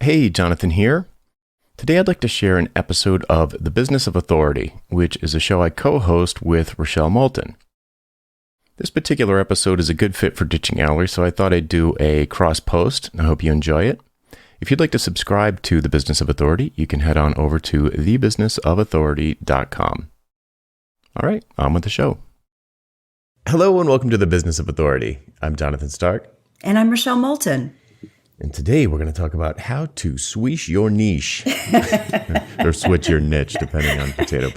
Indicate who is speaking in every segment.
Speaker 1: Hey, Jonathan here. Today I'd like to share an episode of The Business of Authority, which is a show I co-host with Rochelle Moulton. This particular episode is a good fit for Ditching Alley, so I thought I'd do a cross-post, and I hope you enjoy it. If you'd like to subscribe to The Business of Authority, you can head on over to thebusinessofauthority.com. All right, on with the show. Hello and welcome to The Business of Authority. I'm Jonathan Stark.
Speaker 2: And I'm Rochelle Moulton.
Speaker 1: And today we're going to talk about how to swish your niche or switch your niche, depending on potato.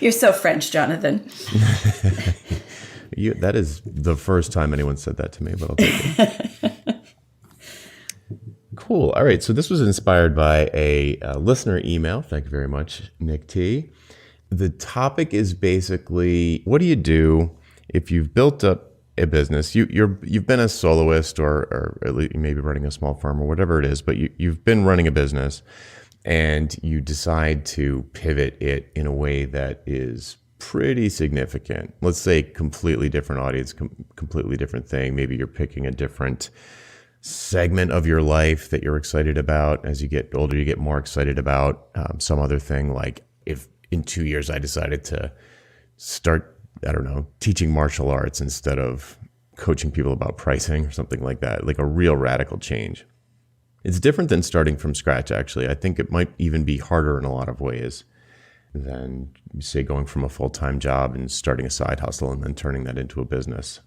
Speaker 2: You're so French, Jonathan.
Speaker 1: That is the first time anyone said that to me, but I'll take it. Cool. All right. So this was inspired by a listener email. Thank you very much, Nick T. The topic is basically, what do you do if you've built up a business? You've been a soloist or at least maybe running a small firm or whatever it is, but you've been running a business and you decide to pivot it in a way that is pretty significant. Let's say completely different audience, completely different thing. Maybe you're picking a different segment of your life that you're excited about. As you get older, you get more excited about some other thing. Like if in 2 years I decided to start, I don't know, teaching martial arts instead of coaching people about pricing or something like that, like a real radical change. It's different than starting from scratch, actually. I think it might even be harder in a lot of ways than, say, going from a full-time job and starting a side hustle and then turning that into a business.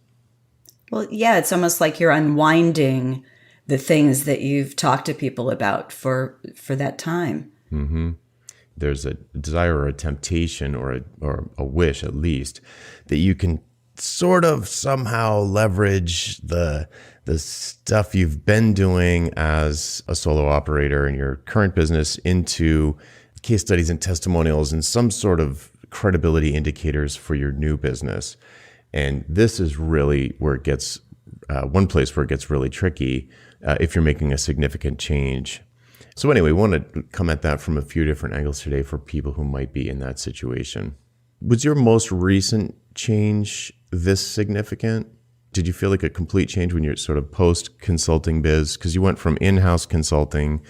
Speaker 1: Well,
Speaker 2: yeah, it's almost like you're unwinding the things that you've talked to people about for that time.
Speaker 1: Mm-hmm. There's a desire or a temptation or a wish, at least, that you can sort of somehow leverage the stuff you've been doing as a solo operator in your current business into case studies and testimonials and some sort of credibility indicators for your new business. And this is really where it gets, one place where it gets really tricky if you're making a significant change. So anyway, we want to come at that from a few different angles today for people who might be in that situation. Was your most recent change this significant? Did you feel like a complete change when you're sort of post-consulting biz? Because you went from in-house consulting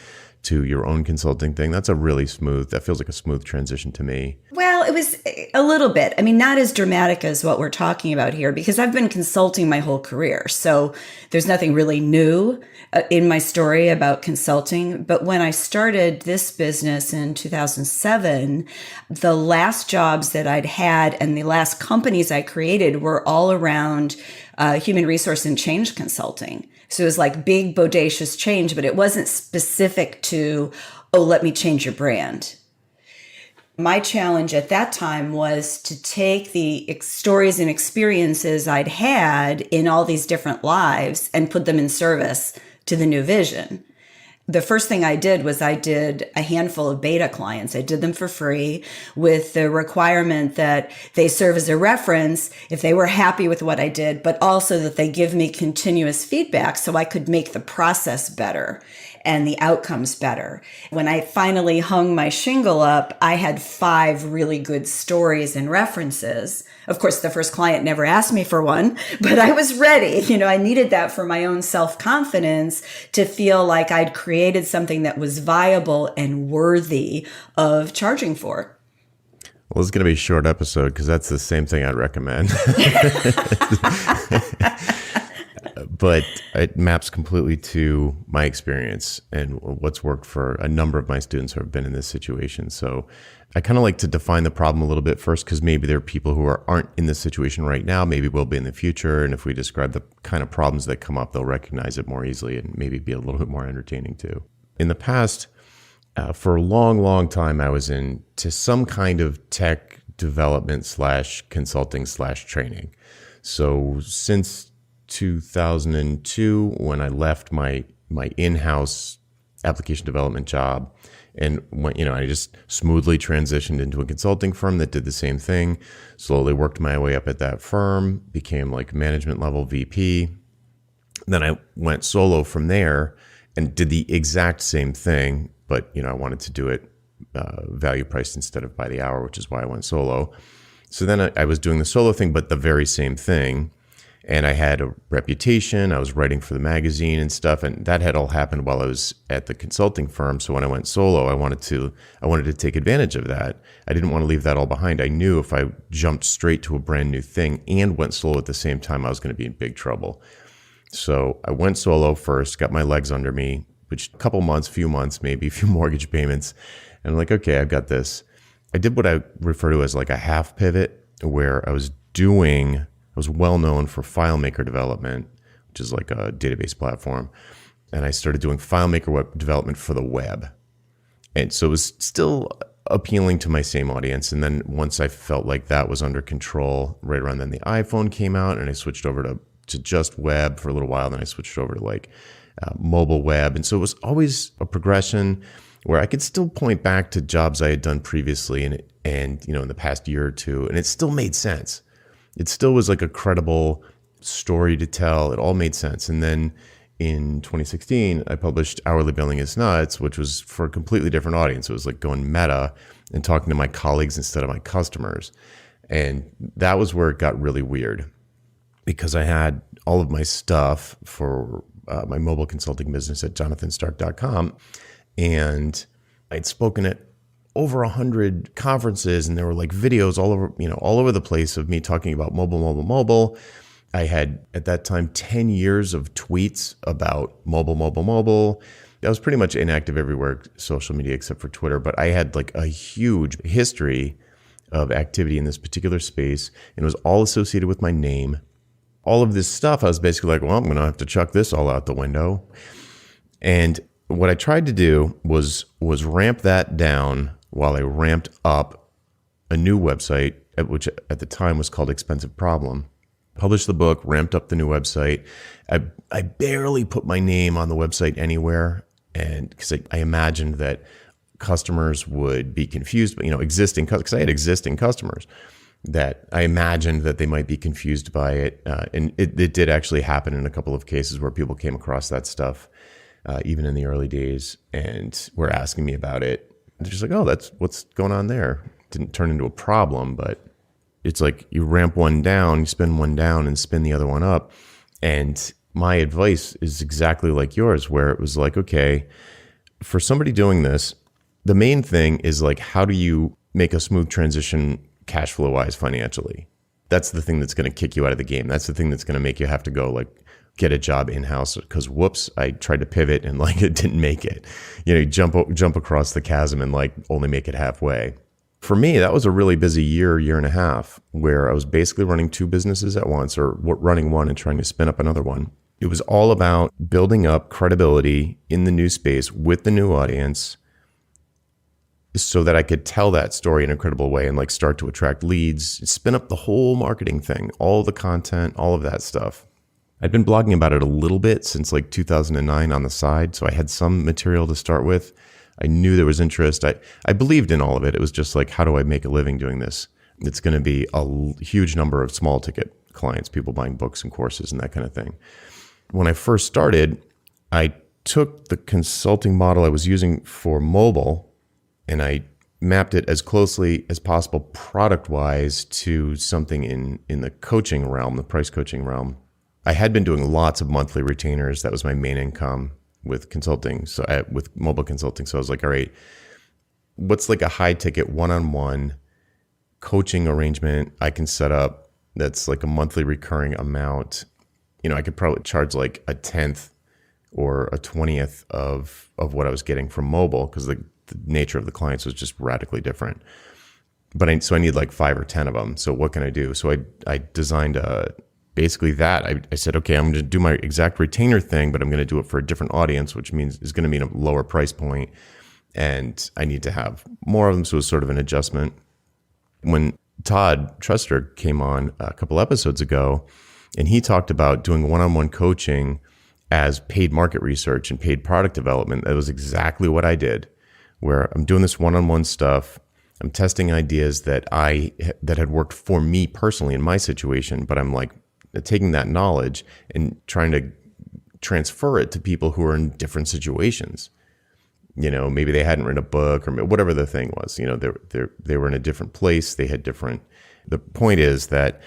Speaker 1: to your own consulting thing. That feels like a smooth transition to me.
Speaker 2: Well, it was a little bit. I mean, not as dramatic as what we're talking about here, because I've been consulting my whole career. So there's nothing really new in my story about consulting. But when I started this business in 2007, the last jobs that I'd had and the last companies I created were all around human resource and change consulting. So it was like big, bodacious change, but it wasn't specific to, oh, let me change your brand. My challenge at that time was to take the stories and experiences I'd had in all these different lives and put them in service to the new vision. The first thing I did was I did a handful of beta clients. I did them for free with the requirement that they serve as a reference if they were happy with what I did, but also that they give me continuous feedback so I could make the process better and the outcomes better. When I finally hung my shingle up, I had 5 really good stories and references. Of course, the first client never asked me for one, but I was ready. I needed that for my own self-confidence to feel like I'd created something that was viable and worthy of charging for.
Speaker 1: Well, it's going to be a short episode because that's the same thing I'd recommend. But it maps completely to my experience and what's worked for a number of my students who have been in this situation. So I kind of like to define the problem a little bit first, because maybe there are people who aren't in this situation right now, maybe will be in the future. And if we describe the kind of problems that come up, they'll recognize it more easily and maybe be a little bit more entertaining too. In the past, for a long, long time, I was into some kind of tech development / consulting / training. So since 2002, when I left my in-house application development job and I just smoothly transitioned into a consulting firm that did the same thing, slowly worked my way up at that firm, became like management level VP. Then I went solo from there and did the exact same thing, but I wanted to do it value priced instead of by the hour, which is why I went solo. So then I was doing the solo thing, but the very same thing. And I had a reputation. I was writing for the magazine and stuff, and that had all happened while I was at the consulting firm. So when I went solo, I wanted to take advantage of that. I didn't want to leave that all behind. I knew if I jumped straight to a brand new thing and went solo at the same time, I was going to be in big trouble. So I went solo first, got my legs under me, which a couple months, few months, maybe a few mortgage payments. And I'm like, okay, I've got this. I did what I refer to as like a half pivot, where I was well known for FileMaker development, which is like a database platform. And I started doing FileMaker web development for the web. And so it was still appealing to my same audience. And then once I felt like that was under control, right around then the iPhone came out, and I switched over to just web for a little while. Then I switched over to like mobile web. And so it was always a progression where I could still point back to jobs I had done previously and in the past year or two, and it still made sense. It still was like a credible story to tell. It all made sense. And then in 2016, I published Hourly Billing is Nuts, which was for a completely different audience. It was like going meta and talking to my colleagues instead of my customers. And that was where it got really weird, because I had all of my stuff for my mobile consulting business at jonathonstark.com. And I'd spoken at over 100 conferences, and there were like videos all over the place of me talking about mobile. I had at that time 10 years of tweets about mobile. I was pretty much inactive everywhere, social media except for Twitter, but I had like a huge history of activity in this particular space, and it was all associated with my name. All of this stuff, I was basically like, well, I'm going to have to chuck this all out the window. And what I tried to do was ramp that down while I ramped up a new website, which at the time was called Expensive Problem. Published the book, ramped up the new website. I barely put my name on the website anywhere, and because I imagined that customers would be confused, but because I had existing customers, that I imagined that they might be confused by it, and it did actually happen in a couple of cases where people came across that stuff. Even in the early days, and were asking me about it. They're just like, oh, that's what's going on there. It didn't turn into a problem, but it's like you ramp one down, you spin one down and spin the other one up. And my advice is exactly like yours, where it was like, okay, for somebody doing this, the main thing is like, how do you make a smooth transition cash flow wise financially? That's the thing that's going to kick you out of the game. That's the thing that's going to make you have to go like, get a job in-house, because whoops, I tried to pivot and like it didn't make it. You jump across the chasm and like only make it halfway. For me, that was a really busy year and a half, where I was basically running two businesses at once, or running one and trying to spin up another one. It was all about building up credibility in the new space with the new audience, so that I could tell that story in a credible way and like start to attract leads, spin up the whole marketing thing, all the content, all of that stuff. I'd been blogging about it a little bit since like 2009 on the side, so I had some material to start with. I knew there was interest. I believed in all of it. It was just like, how do I make a living doing this? It's going to be a huge number of small ticket clients, people buying books and courses and that kind of thing. When I first started, I took the consulting model I was using for mobile, and I mapped it as closely as possible product-wise to something in the coaching realm, the price coaching realm. I had been doing lots of monthly retainers. That was my main income with consulting, with mobile consulting. So I was like, all right, what's like a high ticket one-on-one coaching arrangement I can set up that's like a monthly recurring amount? I could probably charge like a 10th or a 20th of what I was getting from mobile, because the nature of the clients was just radically different. But so I need like 5 or 10 of them. So what can I do? So I designed basically that. I said, okay, I'm going to do my exact retainer thing, but I'm going to do it for a different audience, which means it's going to mean a lower price point, and I need to have more of them. So it was sort of an adjustment. When Todd Truster came on a couple episodes ago, and he talked about doing one-on-one coaching as paid market research and paid product development, that was exactly what I did, where I'm doing this one-on-one stuff. I'm testing ideas that had worked for me personally in my situation, but I'm like taking that knowledge and trying to transfer it to people who are in different situations. Maybe they hadn't written a book, or whatever the thing was. They were in a different place. They had different. The point is that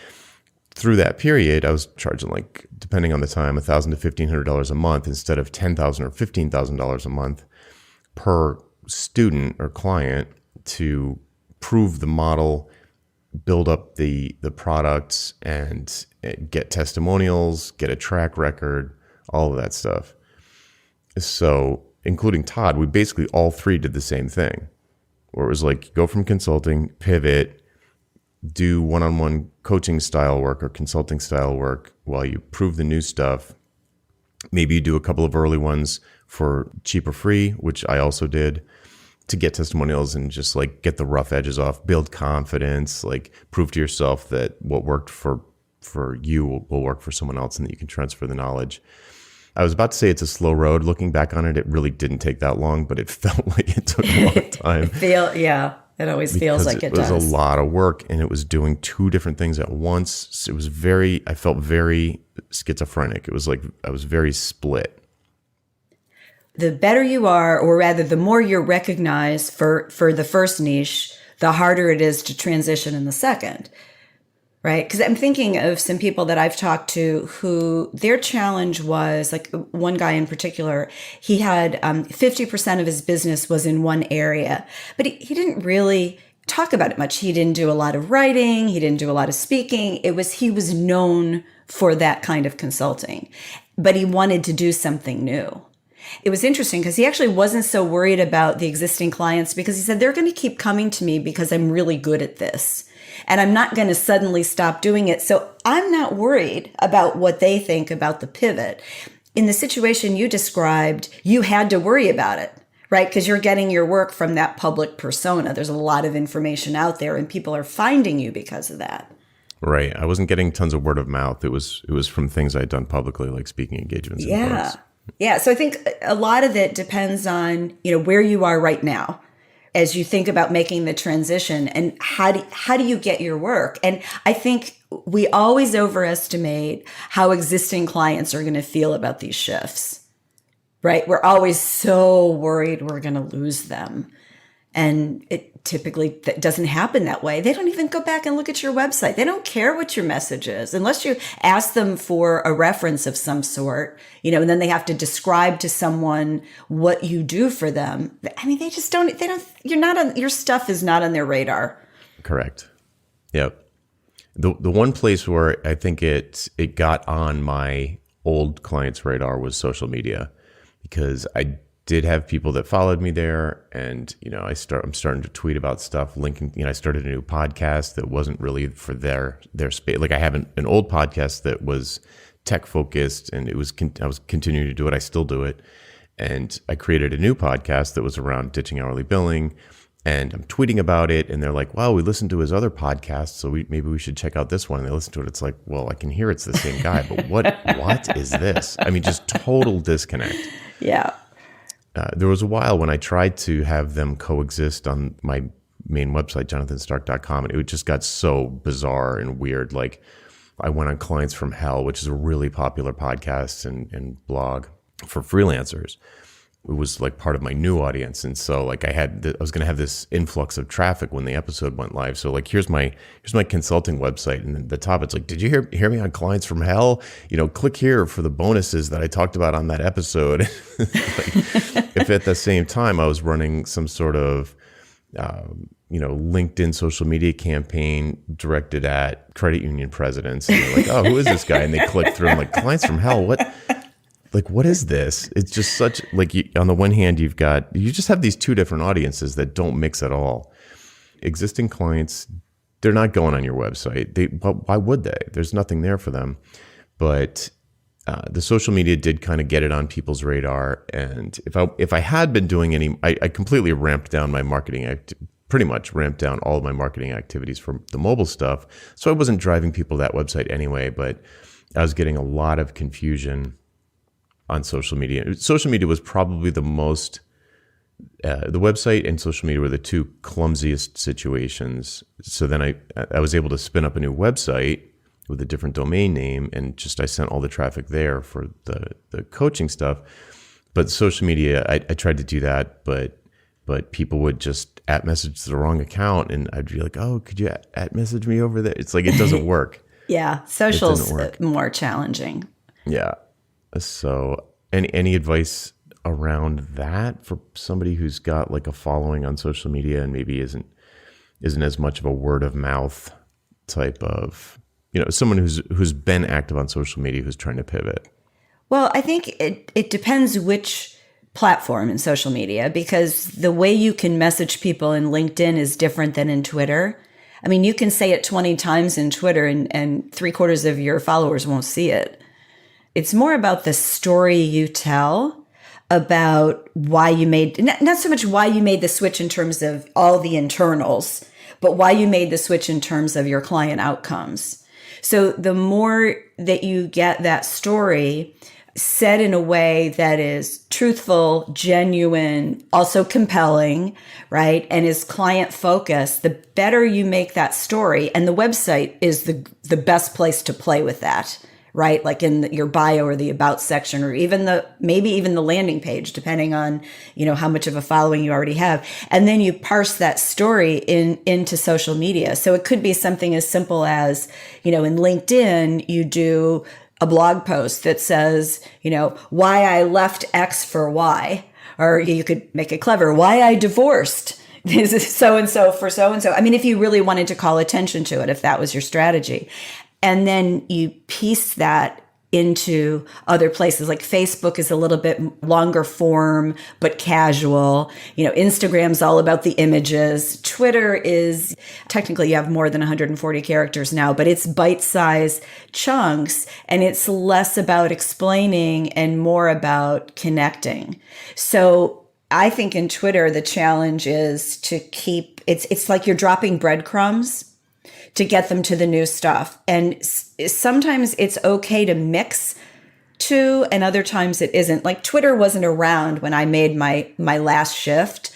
Speaker 1: through that period, I was charging like, depending on the time, $1,000 to $1,500 a month instead of $10,000 or $15,000 a month per student or client to prove the model, build up the products, and get testimonials, get a track record, all of that stuff. So, including Todd, we basically all three did the same thing, where it was like, go from consulting, pivot, do one-on-one coaching style work or consulting style work while you prove the new stuff. Maybe you do a couple of early ones for cheap or free, which I also did, to get testimonials and just like get the rough edges off, build confidence, like prove to yourself that what worked for you will work for someone else and that you can transfer the knowledge. I was about to say it's a slow road. Looking back on it, it really didn't take that long, but it felt like it took a long time.
Speaker 2: It always feels like it does.
Speaker 1: It was a lot of work, and it was doing two different things at once. It was I felt very schizophrenic. It was like I was very split.
Speaker 2: The better you are, or rather the more you're recognized for the first niche, the harder it is to transition in the second. Right? Because I'm thinking of some people that I've talked to who their challenge was, like one guy in particular, he had 50% of his business was in one area, but he didn't really talk about it much. He didn't do a lot of writing. He didn't do a lot of speaking. He was known for that kind of consulting, but he wanted to do something new. It was interesting because he actually wasn't so worried about the existing clients because he said, they're going to keep coming to me because I'm really good at this. And I'm not going to suddenly stop doing it. So I'm not worried about what they think about the pivot. In the situation you described, you had to worry about it, right? Because you're getting your work from that public persona. There's a lot of information out there and people are finding you because of that.
Speaker 1: Right. I wasn't getting tons of word of mouth. It was from things I'd done publicly, like speaking engagements.
Speaker 2: Yeah. Yeah. So I think a lot of it depends on, where you are right now, as you think about making the transition and how do you get your work? And I think we always overestimate how existing clients are going to feel about these shifts, right? We're always so worried we're going to lose them. And it typically doesn't happen that way. They don't even go back and look at your website. They don't care what your message is unless you ask them for a reference of some sort, and then they have to describe to someone what you do for them. I mean, they don't, your stuff is not on their radar.
Speaker 1: Correct. Yep. The one place where I think it got on my old clients' radar was social media, because I did have people that followed me there, and I'm starting to tweet about stuff, linking. I started a new podcast that wasn't really for their space. Like I have an old podcast that was tech focused, and I was continuing to do it. I still do it, and I created a new podcast that was around ditching hourly billing, and I'm tweeting about it, and they're like, "Wow, we listened to his other podcast, so maybe we should check out this one." And they listen to it. It's like, well, I can hear it's the same guy, but what is this? I mean, just total disconnect.
Speaker 2: Yeah.
Speaker 1: There was a while when I tried to have them coexist on my main website, jonathonstark.com, and it just got so bizarre and weird. Like I went on Clients from Hell, which is a really popular podcast and blog for freelancers. It was like part of my new audience. And so like I was going to have this influx of traffic when the episode went live. So like, here's my consulting website. And at the top, it's like, did you hear me on Clients from Hell? Click here for the bonuses that I talked about on that episode. If at the same time I was running some sort of, LinkedIn social media campaign directed at credit union presidents, and they're like, oh, who is this guy? And they click through and like, Clients from Hell, what? Like, what is this? It's just such on the one hand, you just have these two different audiences that don't mix at all. Existing clients, they're not going on your website. Why would they? There's nothing there for them. But the social media did kind of get it on people's radar. And if I had been doing I completely ramped down my marketing pretty much ramped down all of my marketing activities for the mobile stuff. So I wasn't driving people to that website anyway, but I was getting a lot of confusion on social media. Social media was probably the most, the website and social media were the two clumsiest situations. So then I was able to spin up a new website with a different domain name, and I sent all the traffic there for the coaching stuff. But social media, I tried to do that, but people would just @message the wrong account, and I'd be like, oh, could you @message me over there? It's like, it doesn't work.
Speaker 2: Yeah,
Speaker 1: It didn't
Speaker 2: social's
Speaker 1: work.
Speaker 2: more challenging.
Speaker 1: Yeah. So, any advice around that for somebody who's got like a following on social media and maybe isn't as much of a word of mouth type of, someone who's been active on social media who's trying to pivot?
Speaker 2: Well, I think it depends which platform in social media, because the way you can message people in LinkedIn is different than in Twitter. I mean, you can say it 20 times in Twitter and three-quarters of your followers won't see it. It's more about the story you tell, about why you made, not so much why you made the switch in terms of all the internals, but why you made the switch in terms of your client outcomes. So the more that you get that story said in a way that is truthful, genuine, also compelling, right? And is client focused, the better you make that story. And the website is the best place to play with that, right? Like in your bio or the about section, or even maybe even the landing page, depending on, how much of a following you already have. And then you parse that story into social media. So it could be something as simple as, in LinkedIn, you do a blog post that says, why I left X for Y, or you could make it clever, why I divorced this is so and so for so and so. I mean, if you really wanted to call attention to it, if that was your strategy. And then you piece that into other places. Like Facebook is a little bit longer form, but casual. Instagram's all about the images. Twitter is technically, you have more than 140 characters now, but it's bite-sized chunks, and it's less about explaining and more about connecting. So I think in Twitter, the challenge is to keep, it's like you're dropping breadcrumbs to get them to the new stuff. And sometimes it's okay to mix two, and other times it isn't. Like Twitter wasn't around when I made my last shift.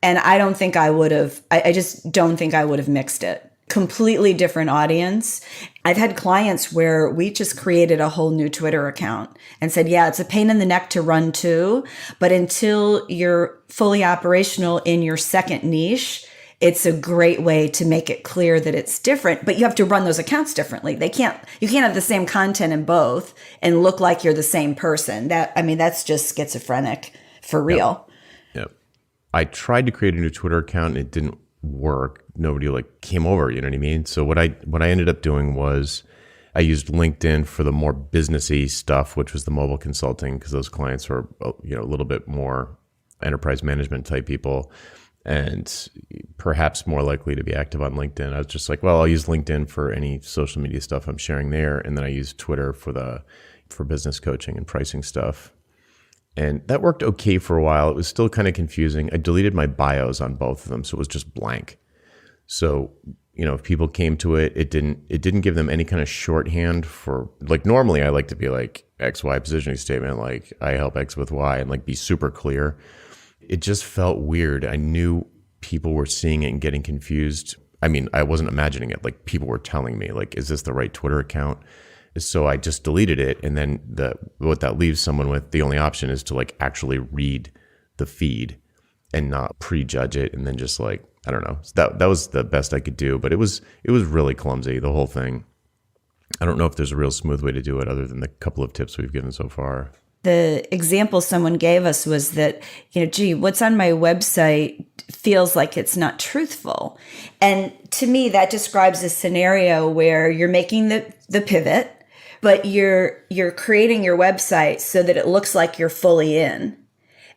Speaker 2: And I don't think I would have, I just don't think I would have mixed it. Completely different audience. I've had clients where we just created a whole new Twitter account and said, yeah, it's a pain in the neck to run too, but until you're fully operational in your second niche, it's a great way to make it clear that it's different, but you have to run those accounts differently. You can't have the same content in both and look like you're the same person. That's just schizophrenic for real.
Speaker 1: Yep. I tried to create a new Twitter account and it didn't work. Nobody came over, you know what I mean? So what I ended up doing was I used LinkedIn for the more businessy stuff, which was the mobile consulting, because those clients were, a little bit more enterprise management type people, and perhaps more likely to be active on LinkedIn. I was just like, well, I'll use LinkedIn for any social media stuff I'm sharing there. And then I use Twitter for business coaching and pricing stuff. And that worked okay for a while. It was still kind of confusing. I deleted my bios on both of them, so it was just blank. So, if people came to it, it didn't give them any kind of shorthand for, like, normally I like to be like XY positioning statement, like I help X with Y, and like be super clear. It just felt weird. I knew people were seeing it and getting confused. I mean, I wasn't imagining it. Like, people were telling me, like, is this the right Twitter account? So I just deleted it. And then what that leaves someone with, the only option is to like actually read the feed and not prejudge it. And then just like, I don't know. So that was the best I could do, but it was really clumsy, the whole thing. I don't know if there's a real smooth way to do it other than the couple of tips we've given so far.
Speaker 2: The example someone gave us was that, what's on my website feels like it's not truthful. And to me, that describes a scenario where you're making the pivot, but you're creating your website so that it looks like you're fully in.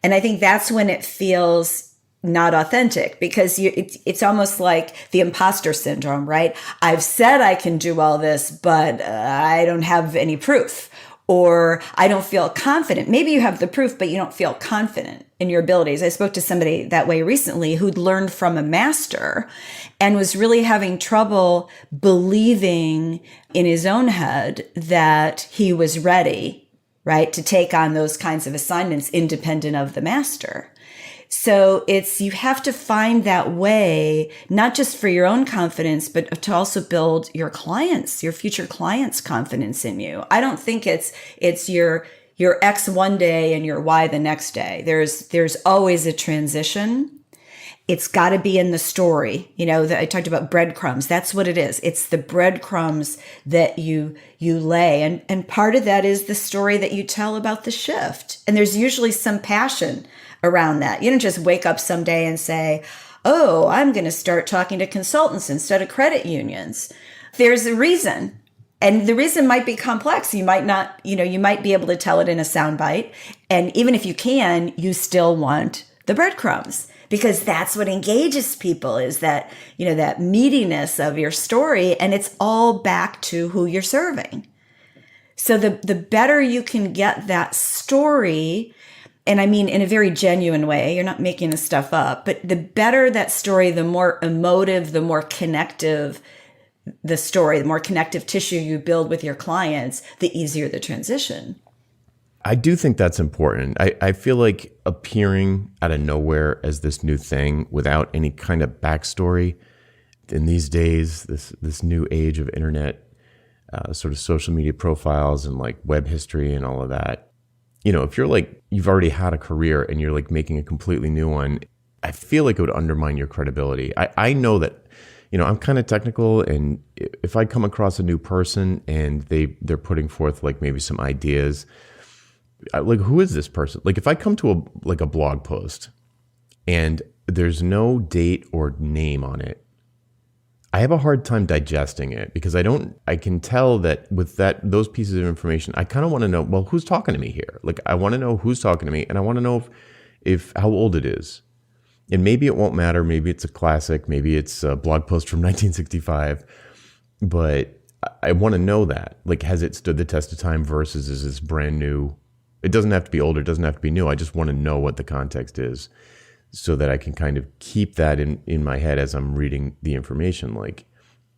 Speaker 2: And I think that's when it feels not authentic, because it's almost like the imposter syndrome, right? I've said I can do all this, but I don't have any proof. Or I don't feel confident. Maybe you have the proof, but you don't feel confident in your abilities. I spoke to somebody that way recently who'd learned from a master and was really having trouble believing in his own head that he was ready, right, to take on those kinds of assignments independent of the master. So you have to find that way, not just for your own confidence, but to also build your future clients' confidence in you. I don't think it's your X one day and your Y the next day. There's always a transition. It's got to be in the story. I talked about breadcrumbs. That's what it is. It's the breadcrumbs that you lay. And part of that is the story that you tell about the shift. And there's usually some passion around that. You don't just wake up someday and say, oh, I'm going to start talking to consultants instead of credit unions. There's a reason. And the reason might be complex. You might not, you might be able to tell it in a soundbite. And even if you can, you still want the breadcrumbs, because that's what engages people, is that, that meatiness of your story. And it's all back to who you're serving. So the better you can get that story, and I mean in a very genuine way, you're not making this stuff up, but the better that story, the more emotive, the more connective the story, the more connective tissue you build with your clients, the easier the transition.
Speaker 1: I do think that's important. I feel like appearing out of nowhere as this new thing without any kind of backstory in these days, this new age of internet, sort of social media profiles and like web history and all of that. If you're like, you've already had a career and you're like making a completely new one, I feel like it would undermine your credibility. I know that, I'm kind of technical, and if I come across a new person and they're putting forth like maybe some ideas, like, who is this person? Like, if I come to a blog post and there's no date or name on it, I have a hard time digesting it, because I can tell that with those pieces of information, I kind of want to know, well, who's talking to me here? Like, I want to know who's talking to me, and I want to know if how old it is. And maybe it won't matter. Maybe it's a classic. Maybe it's a blog post from 1965. But I want to know that. Like, has it stood the test of time versus is this brand new? It doesn't have to be old. It doesn't have to be new. I just want to know what the context is, so that I can kind of keep that in my head as I'm reading the information. Like,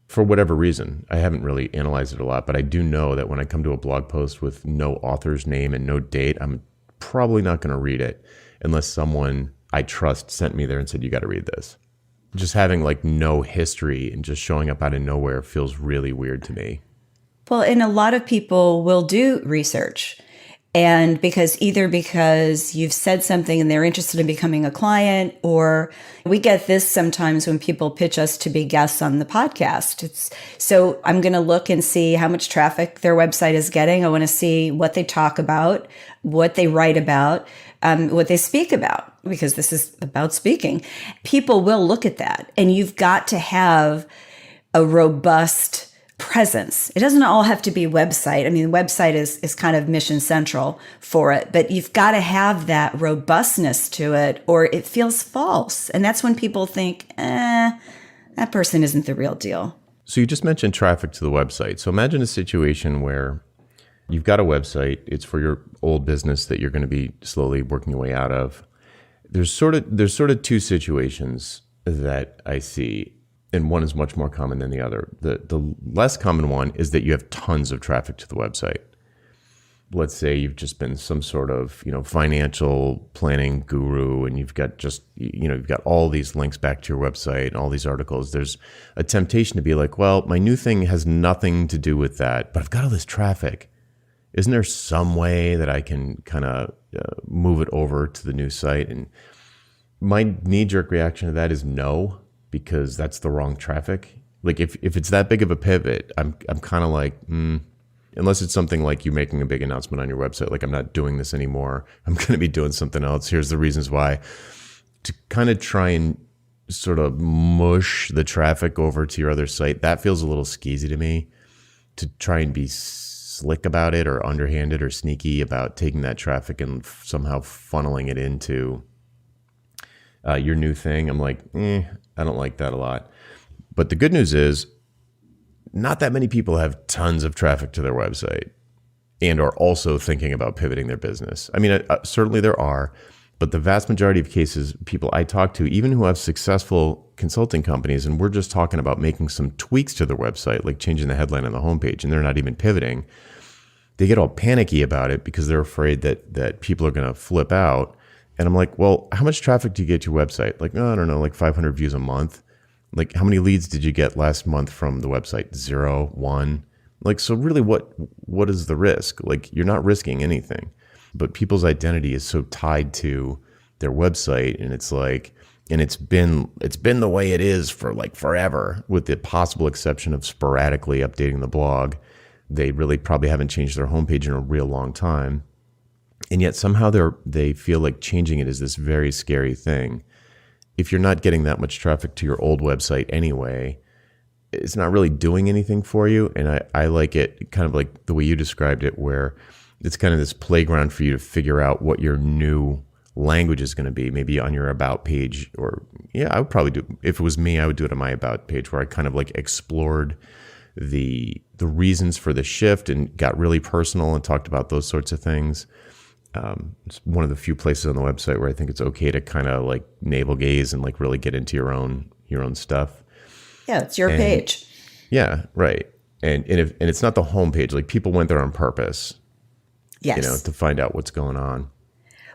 Speaker 1: for whatever reason, I haven't really analyzed it a lot, but I do know that when I come to a blog post with no author's name and no date, I'm probably not going to read it unless someone I trust sent me there and said, you got to read this. Just having like no history and just showing up out of nowhere feels really weird to me.
Speaker 2: Well, and a lot of people will do research. And because you've said something and they're interested in becoming a client, or we get this sometimes when people pitch us to be guests on the podcast. So I'm going to look and see how much traffic their website is getting. I want to see what they talk about, what they write about, what they speak about, because this is about speaking. People will look at that, and you've got to have a robust presence. It doesn't all have to be website. I mean, website is kind of mission central for it, but you've got to have that robustness to it, or it feels false. And that's when people think, that person isn't the real deal.
Speaker 1: So you just mentioned traffic to the website. So imagine a situation where you've got a website. It's for your old business that you're going to be slowly working your way out of. There's sort of two situations that I see, and one is much more common than the other. The less common one is that you have tons of traffic to the website. Let's say you've just been some sort of, financial planning guru, and you've got you've got all these links back to your website and all these articles. There's a temptation to be like, well, my new thing has nothing to do with that, but I've got all this traffic. Isn't there some way that I can kind of move it over to the new site? And my knee-jerk reaction to that is no, because that's the wrong traffic. Like, if it's that big of a pivot, I'm kind of like, unless it's something like you making a big announcement on your website, like, I'm not doing this anymore, I'm going to be doing something else. Here's the reasons why. To kind of try and sort of mush the traffic over to your other site, that feels a little skeezy to me. To try and be slick about it, or underhanded or sneaky about taking that traffic and somehow funneling it into your new thing, I'm like, I don't like that a lot. But the good news is, not that many people have tons of traffic to their website and are also thinking about pivoting their business. I mean, certainly there are, but the vast majority of cases, people I talk to, even who have successful consulting companies, and we're just talking about making some tweaks to their website, like changing the headline on the homepage, and they're not even pivoting, they get all panicky about it because they're afraid that people are going to flip out. And I'm like, well, how much traffic do you get to your website? Like, I don't know, like 500 views a month. Like, how many leads did you get last month from the website? 0, 1. Like, so really what is the risk? Like, you're not risking anything, but people's identity is so tied to their website. And it's like, and it's been the way it is for like forever, with the possible exception of sporadically updating the blog. They really probably haven't changed their homepage in a real long time. And yet somehow they feel like changing it is this very scary thing. If you're not getting that much traffic to your old website anyway, it's not really doing anything for you. And I like it kind of like the way you described it, where it's kind of this playground for you to figure out what your new language is going to be, maybe on your about page. Or I would probably do, if it was me, I would do it on my about page, where I kind of like explored the reasons for the shift and got really personal and talked about those sorts of things. It's one of the few places on the website where I think it's okay to kind of like navel gaze and like really get into your own stuff.
Speaker 2: Yeah, it's your page.
Speaker 1: Yeah, right. And it's not the homepage. Like, people went there on purpose.
Speaker 2: Yes.
Speaker 1: To find out what's going on.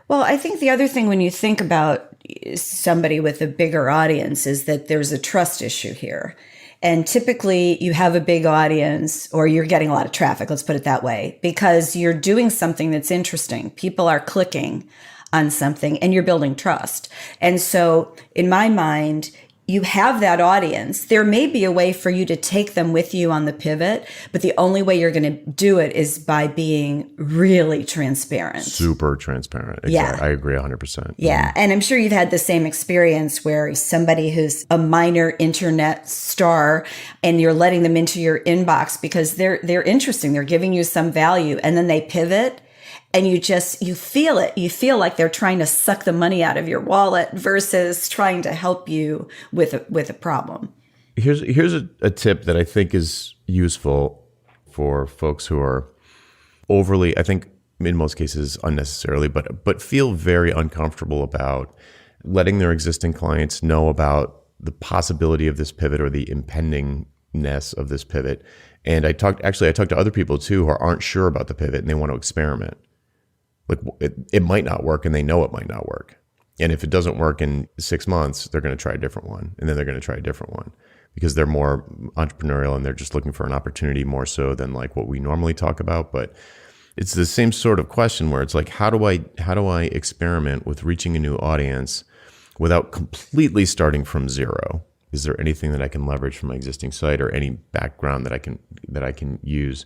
Speaker 2: Well, I think the other thing when you think about somebody with a bigger audience is that there's a trust issue here. And typically you have a big audience, or you're getting a lot of traffic, let's put it that way, because you're doing something that's interesting. People are clicking on something and you're building trust. And so in my mind, you have that audience. There may be a way for you to take them with you on the pivot, but the only way you're going to do it is by being really transparent.
Speaker 1: Super transparent. Exactly.
Speaker 2: Yeah.
Speaker 1: I agree 100%.
Speaker 2: Yeah. And I'm sure you've had the same experience where somebody who's a minor internet star and you're letting them into your inbox because they're interesting. They're giving you some value, and then they pivot. And you feel it. You feel like they're trying to suck the money out of your wallet versus trying to help you with a problem.
Speaker 1: Here's a tip that I think is useful for folks who are overly, I think in most cases unnecessarily, but feel very uncomfortable about letting their existing clients know about the possibility of this pivot or the impendingness of this pivot. And I talked to other people too who aren't sure about the pivot and they want to experiment. Like, it might not work, and they know it might not work. And if it doesn't work in 6 months, they're going to try a different one. And then they're going to try a different one, because they're more entrepreneurial and they're just looking for an opportunity more so than like what we normally talk about. But it's the same sort of question where it's like, how do I experiment with reaching a new audience without completely starting from zero? Is there anything that I can leverage from my existing site, or any background that I can use?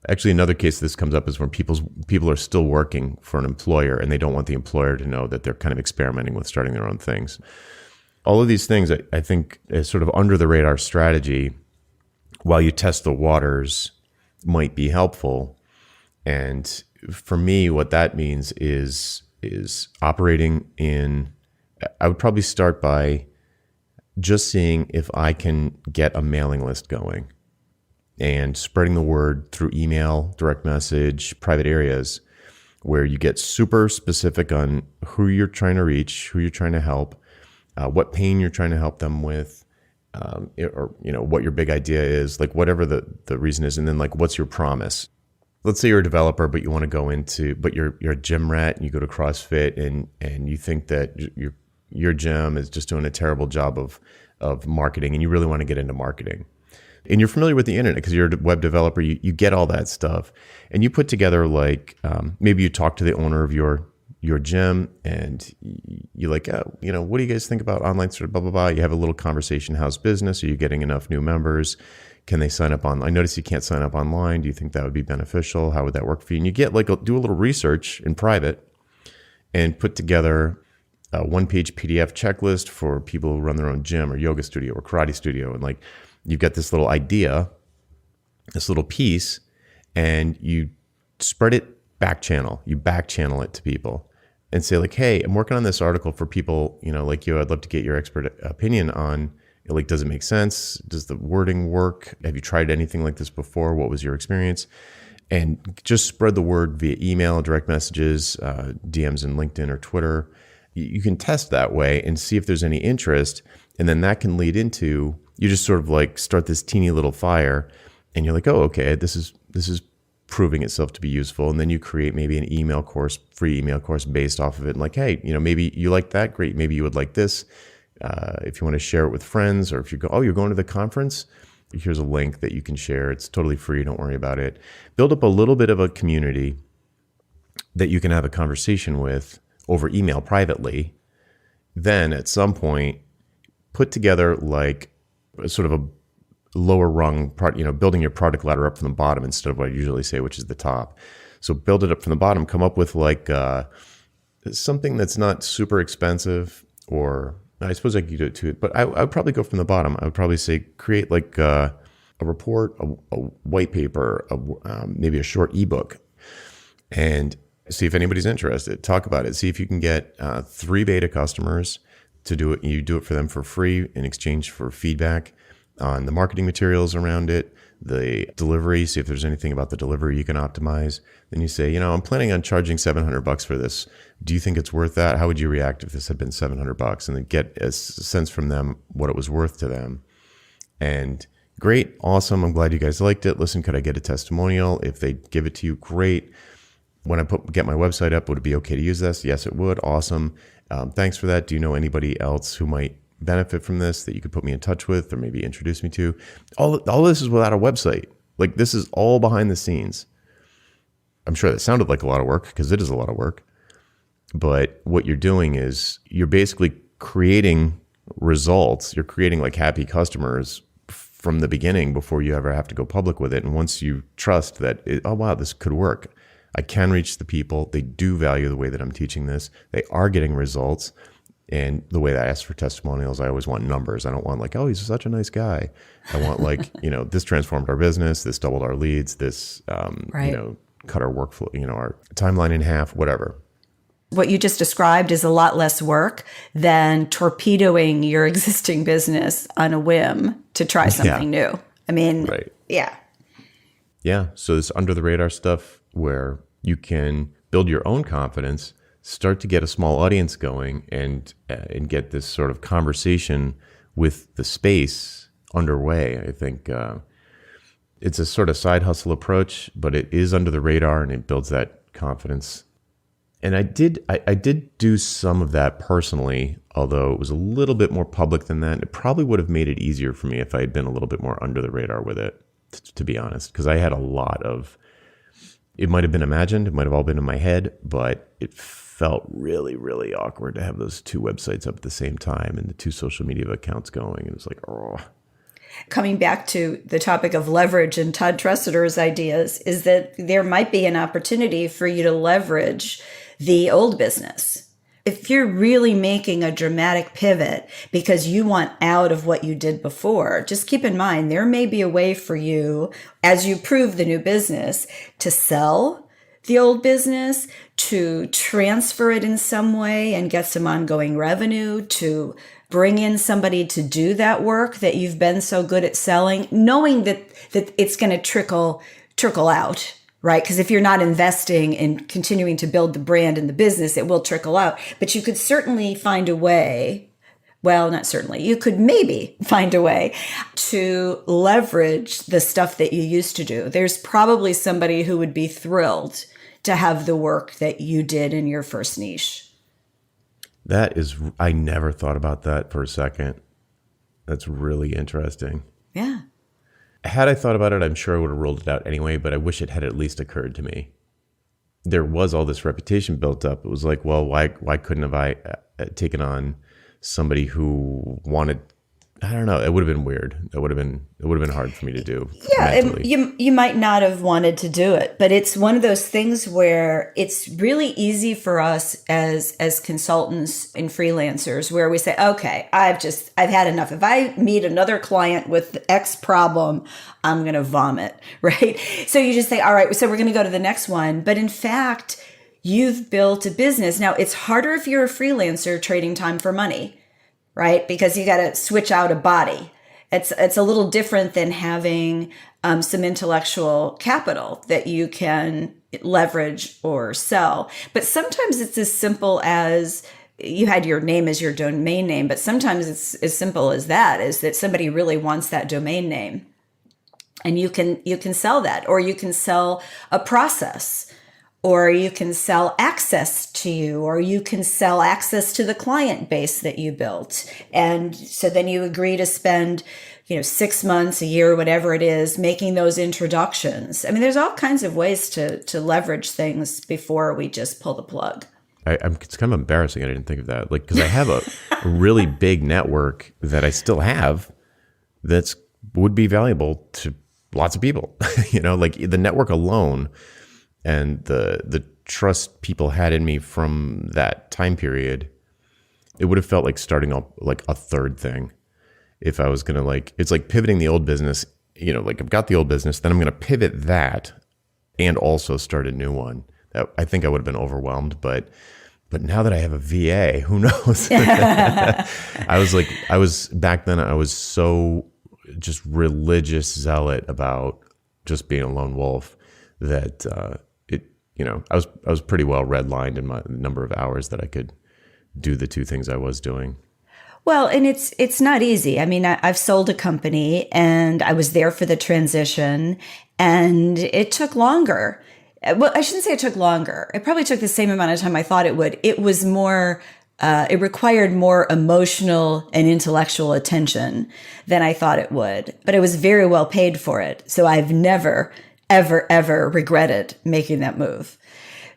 Speaker 1: Actually, another case this comes up is when people are still working for an employer and they don't want the employer to know that they're kind of experimenting with starting their own things. All of these things, I think, is sort of under the radar strategy while you test the waters might be helpful. And for me, what that means is operating in, I would probably start by just seeing if I can get a mailing list going and spreading the word through email, direct message, private areas, where you get super specific on who you're trying to reach, who you're trying to help, what pain you're trying to help them with, or what your big idea is, like whatever the reason is, and then like what's your promise. Let's say you're a developer, but you want to go into, but you're a gym rat and you go to CrossFit and you think that your gym is just doing a terrible job of marketing, and you really want to get into marketing. And you're familiar with the internet because you're a web developer, you get all that stuff, and you put together like, maybe you talk to the owner of your gym and you're like, what do you guys think about online sort of blah, blah, blah. You have a little conversation. How's business? Are you getting enough new members? Can they sign up online? I notice you can't sign up online. Do you think that would be beneficial? How would that work for you? And you get do a little research in private and put together a one-page PDF checklist for people who run their own gym or yoga studio or karate studio. And like, you've got this little idea, this little piece, and you spread it you back channel it to people and say like, hey, I'm working on this article for people, like you. I'd love to get your expert opinion on, like, does it make sense? Does the wording work? Have you tried anything like this before? What was your experience? And just spread the word via email, direct messages, DMs in LinkedIn or Twitter. You can test that way and see if there's any interest. And then that can lead into, you just sort of like start this teeny little fire and you're like, oh, okay, this is proving itself to be useful. And then you create maybe an email course, free email course based off of it. And like, hey, maybe you like that. Great. Maybe you would like this. If you want to share it with friends, or if you go, you're going to the conference, here's a link that you can share. It's totally free. Don't worry about it. Build up a little bit of a community that you can have a conversation with over email privately. then at some point put together like a sort of a lower rung part, building your product ladder up from the bottom instead of what I usually say, which is the top. So build it up from the bottom, come up with like something that's not super expensive, or I suppose I could do it too, but I would probably go from the bottom. I would probably say create like a report, a white paper, maybe a short ebook, and see if anybody's interested. Talk about it. See if you can get 3 beta customers to do it. You do it for them for free in exchange for feedback on the marketing materials around it, the delivery. See if there's anything about the delivery you can optimize. Then you say, I'm planning on charging $700 for this. Do you think it's worth that? How would you react if this had been $700? And then get a sense from them what it was worth to them. And great, awesome. I'm glad you guys liked it. Listen, could I get a testimonial? If they give it to you, great. When I get my website up, would it be okay to use this? Yes, it would. Awesome. Thanks for that. Do you know anybody else who might benefit from this that you could put me in touch with or maybe introduce me to? All this is without a website. Like, this is all behind the scenes. I'm sure that sounded like a lot of work, because it is a lot of work. But what you're doing is you're basically creating results. You're creating like happy customers from the beginning before you ever have to go public with it. And once you trust that, oh, wow, this could work. I can reach the people. They do value the way that I'm teaching this. They are getting results. And the way that I ask for testimonials, I always want numbers. I don't want like, oh, he's such a nice guy. I want like, this transformed our business. This doubled our leads. This,
Speaker 2: Right.
Speaker 1: Cut our workflow, our timeline in half, whatever.
Speaker 2: What you just described is a lot less work than torpedoing your existing business on a whim to try something new. I mean,
Speaker 1: right.
Speaker 2: Yeah.
Speaker 1: Yeah. So this under the radar stuff where you can build your own confidence, start to get a small audience going, and get this sort of conversation with the space underway. I think it's a sort of side hustle approach, but it is under the radar and it builds that confidence. And I did do some of that personally, although it was a little bit more public than that. It probably would have made it easier for me if I had been a little bit more under the radar with it, to be honest, because I had a lot of, it might have been imagined, it might have all been in my head, but it felt really, really awkward to have those 2 websites up at the same time and the 2 social media accounts going. It was like, oh.
Speaker 2: Coming back to the topic of leverage and Todd Tressiter's ideas, is that there might be an opportunity for you to leverage the old business. If you're really making a dramatic pivot because you want out of what you did before, just keep in mind, there may be a way for you, as you prove the new business, to sell the old business, to transfer it in some way and get some ongoing revenue, to bring in somebody to do that work that you've been so good at selling, knowing that it's going to trickle out, right? Because if you're not investing in continuing to build the brand and the business, it will trickle out. But you could certainly find a way, well, not certainly, you could maybe find a way to leverage the stuff that you used to do. There's probably somebody who would be thrilled to have the work that you did in your first niche.
Speaker 1: I never thought about that for a second. That's really interesting.
Speaker 2: Yeah.
Speaker 1: Had I thought about it, I'm sure I would have ruled it out anyway, but I wish it had at least occurred to me. There was all this reputation built up. It was like, well, why couldn't have I taken on somebody who wanted, I don't know, it would have been weird. It would have been hard for me to do.
Speaker 2: Yeah, you might not have wanted to do it, but it's one of those things where it's really easy for us as consultants and freelancers, where we say, okay, I've had enough. If I meet another client with X problem, I'm going to vomit, right? So you just say, all right, so we're going to go to the next one. But in fact, you've built a business. Now, it's harder if you're a freelancer trading time for money, right? Because you got to switch out a body. It's a little different than having some intellectual capital that you can leverage or sell. But sometimes it's as simple as you had your name as your domain name, but sometimes it's as simple as that, is that somebody really wants that domain name. And you can sell that, or you can sell a process, or you can sell access to you, or you can sell access to the client base that you built. And so then you agree to spend, 6 months, a year, whatever it is, making those introductions. I mean, there's all kinds of ways to leverage things before we just pull the plug.
Speaker 1: It's kind of embarrassing. I didn't think of that. Like, because I have a really big network that I still have that's would be valuable to lots of people. Like the network alone and the trust people had in me from that time period, it would have felt like starting up like a third thing. If I was gonna it's like pivoting the old business. Like I've got the old business, then I'm gonna pivot that and also start a new one. I think I would have been overwhelmed, but now that I have a VA, who knows? Back then I was so just religious zealot about just being a lone wolf that I was pretty well redlined in my number of hours that I could do the two things I was doing.
Speaker 2: Well, and it's not easy. I mean, I've sold a company and I was there for the transition, and it took longer. Well, I shouldn't say it took longer. It probably took the same amount of time I thought it would. It was more, it required more emotional and intellectual attention than I thought it would. But I was very well paid for it. So I've never, ever, ever regretted making that move.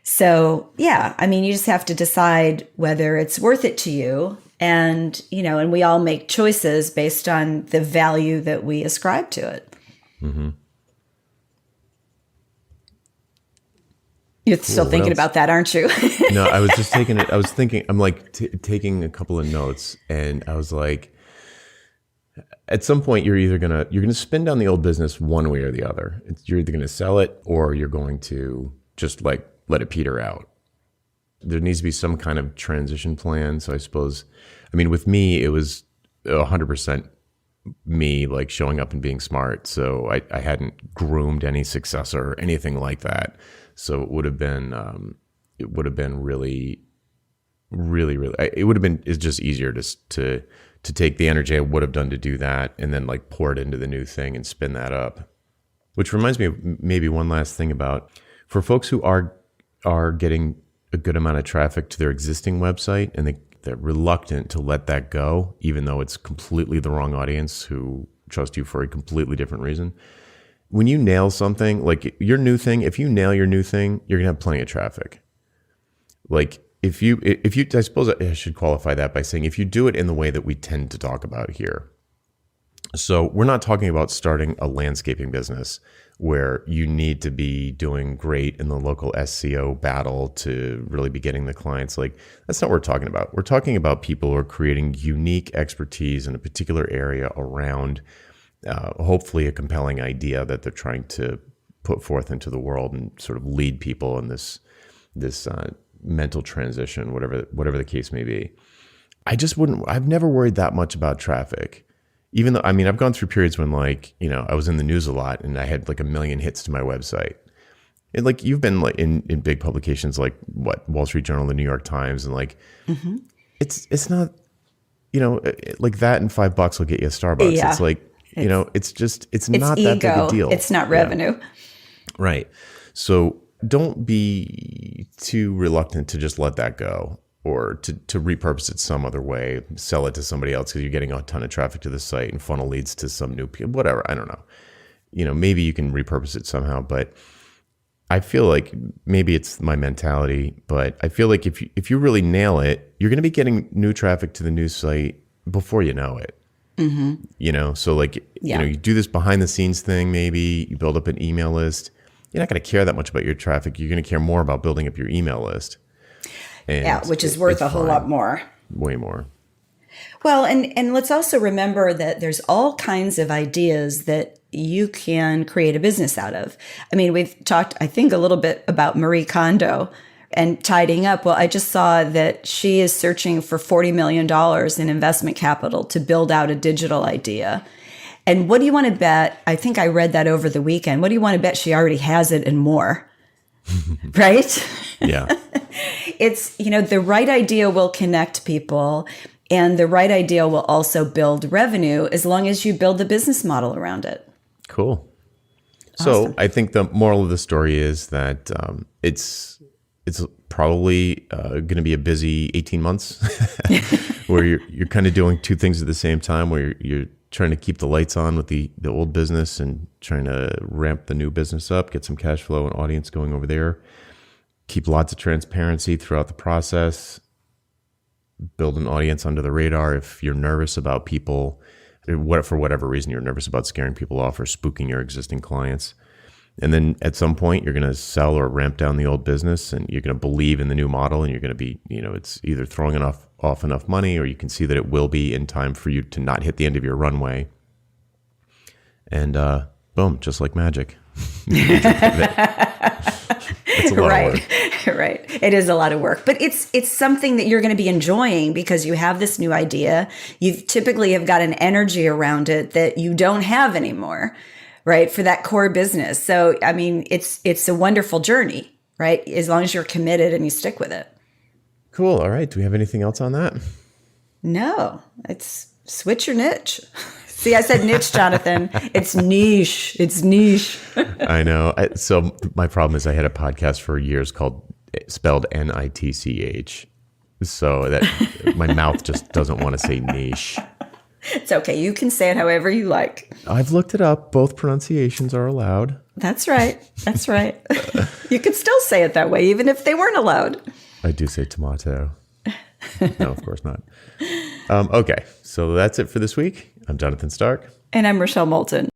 Speaker 2: So yeah, I mean, you just have to decide whether it's worth it to you. And, and we all make choices based on the value that we ascribe to it. Mm-hmm. You're still thinking about that, aren't you?
Speaker 1: No, I was just taking it. I was thinking, I'm like taking a couple of notes, and I was like, at some point you're going to spin down the old business one way or the other. You're either going to sell it or you're going to just like let it peter out. There needs to be some kind of transition plan. So I suppose, with me, it was 100% me like showing up and being smart. So I hadn't groomed any successor or anything like that. So it would have been really, really, really, it's just easier to take the energy I would have done to do that and then like pour it into the new thing and spin that up. Which reminds me of maybe one last thing about, for folks who are getting a good amount of traffic to their existing website and they're reluctant to let that go, even though it's completely the wrong audience who trust you for a completely different reason. When you nail something, like your new thing, if you nail your new thing, you're gonna have plenty of traffic. Like if you, I suppose I should qualify that by saying if you do it in the way that we tend to talk about here. So we're not talking about starting a landscaping business where you need to be doing great in the local SEO battle to really be getting the clients. Like that's not what we're talking about. We're talking about people who are creating unique expertise in a particular area around hopefully a compelling idea that they're trying to put forth into the world and sort of lead people in this mental transition, whatever the case may be. I've never worried that much about traffic. Even though, I've gone through periods when I was in the news a lot and I had like 1 million hits to my website. And like you've been like in big publications like Wall Street Journal, the New York Times, and like mm-hmm. it's not, like that and $5 will get you a Starbucks. Yeah. It's like, it's not
Speaker 2: ego.
Speaker 1: That big a deal.
Speaker 2: It's not revenue.
Speaker 1: Yeah. Right. So don't be too reluctant to just let that go. Or to repurpose it some other way, sell it to somebody else because you're getting a ton of traffic to the site and funnel leads to some new people, whatever, I don't know. Maybe you can repurpose it somehow, but I feel like maybe it's my mentality, but I feel like if you really nail it, you're going to be getting new traffic to the new site before you know it. Mm-hmm. So like, you do this behind the scenes thing, maybe you build up an email list. You're not going to care that much about your traffic. You're going to care more about building up your email list. And
Speaker 2: which is worth a whole lot more.
Speaker 1: Way more.
Speaker 2: Well, and let's also remember that there's all kinds of ideas that you can create a business out of. We've talked, I think, a little bit about Marie Kondo and tidying up. Well, I just saw that she is searching for $40 million in investment capital to build out a digital idea. And what do you want to bet? I think I read that over the weekend. What do you want to bet she already has it and more? Right?
Speaker 1: Yeah.
Speaker 2: It's, the right idea will connect people and the right idea will also build revenue as long as you build the business model around it.
Speaker 1: Cool.
Speaker 2: Awesome.
Speaker 1: So I think the moral of the story is that it's probably going to be a busy 18 months where you're kind of doing two things at the same time, where you're trying to keep the lights on with the old business and trying to ramp the new business up, get some cash flow and audience going over there. keep lots of transparency throughout the process, build an audience under the radar. If you're nervous about people, for whatever reason, you're nervous about scaring people off or spooking your existing clients. And then at some point, you're going to sell or ramp down the old business, and you're going to believe in the new model, and you're going to be, it's either throwing off enough money, or you can see that it will be in time for you to not hit the end of your runway. And boom, just like magic. It's a lot of work.
Speaker 2: Right. It is a lot of work, but it's something that you're going to be enjoying because you have this new idea. You typically have got an energy around it that you don't have anymore, right? For that core business. So, I mean, it's a wonderful journey, right? As long as you're committed and you stick with it.
Speaker 1: Cool. All right. Do we have anything else on that?
Speaker 2: No, it's switch your niche. See, I said niche, Jonathan. It's niche. It's niche.
Speaker 1: I know. So my problem is I had a podcast for years spelled NITCH. So that my mouth just doesn't want to say niche.
Speaker 2: It's okay. You can say it however you like.
Speaker 1: I've looked it up. Both pronunciations are allowed.
Speaker 2: That's right. That's right. You could still say it that way, even if they weren't allowed.
Speaker 1: I do say tomato. No, of course not. Okay. So that's it for this week. I'm Jonathan Stark.
Speaker 2: And I'm Rochelle Moulton.